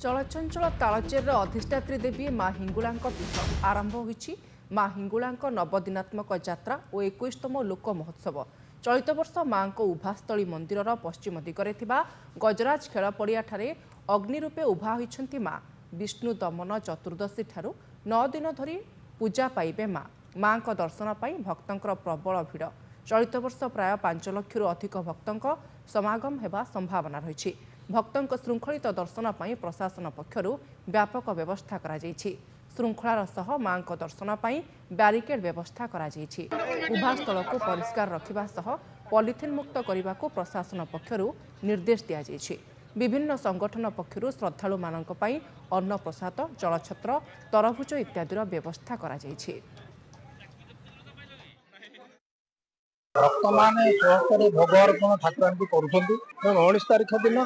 चलचंचल तालचेर अधिष्ठात्री देवी माँ हिंगुलांक पीठ आरंभ होईछि। माँ हिंगुलांक नवदिनात्मक यात्रा और 21तम लोक महोत्सव चलित वर्ष माँ उभास्थली मंदिर पश्चिम दिगरे थिबा गजराज खेल पड़िया ठारे अग्नि रूपे उभा होइछंती माँ। विष्णु दमन चतुर्दशी ठारू 9 दिन धरी पूजा पाइबे माँ। माँ दर्शन पाई भक्तंकर प्रबल भिड़। चलित वर्ष प्राय 5 लाख अधिक भक्तंक समागम हेबा संभावना रही। भक्तंक श्रृंखलित दर्शन पाई प्रशासन पक्षरु व्यापक व्यवस्था करा जायछि। श्रृंखलार सह माँ दर्शन पाई ब्यारिकेड व्यवस्था करा जायछि। उभास्थल को परिष्कार रखिबा सह पॉलिथिन मुक्त करने को प्रशासन पक्षरु निर्देश दिया जायछि। विभिन्न संगठन पक्षरु श्रद्धालु मानक पाई अन्न प्रसाद जलछत्र तरभुज इत्यादि व्यवस्था करा जायछि। भक्त मैंने सहकारी भोग अर्पण ठाकुर को करुँच 19 तारीख दिन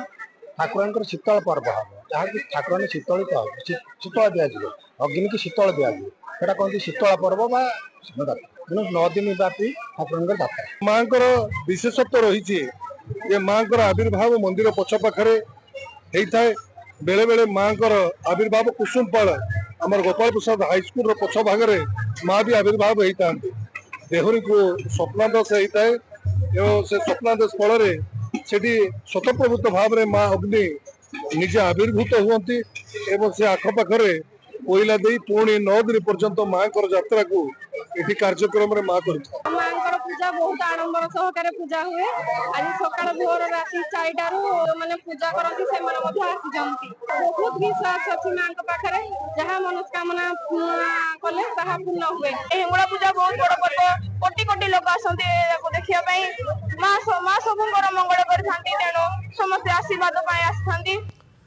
ठाकुर शीतल पर्व हम जहाँकि ठाकुर शीतलित हो शीतल दिज्व अग्नि की शीतल दिज्व से कहते शीतल पर्व बा 9 दिन व्यापी ठाकुर जात्रा। माँ विशेषत्व रही माँ आविर्भाव मंदिर पछपाखे होता है। बेले बेले माँ आविर्भाव कुसुमपाल आम गोपाल प्रसाद हाईस्कल पछ भागे माँ भी आविर्भाव होता है। देहरी को स्वप्नादेश होता है एवं से स्वप्नादेश फल से स्वतःप्रभुत भाव में माँ अग्नि निजे आविर्भूत हुए एवं से आखपाखे कोईला दे पुणी 9 दिन पर्यंत माँ यात्रा को ये कार्यक्रम माँ कर पूजा बहुत आडंबर सहकार पूजा हुए। आज सका भोर राति 4टारू मैंने पूजा करती बहुत विश्वास अच्छी माँ पाखे जहाँ मनोकामना कले पूर्ण हुए। हिंगुला पूजा बहुत बड़ पर्व कोटि कोटि लोक आसते देखा माँ सब मंगल कर तेणु समस्त आशीर्वाद आसी।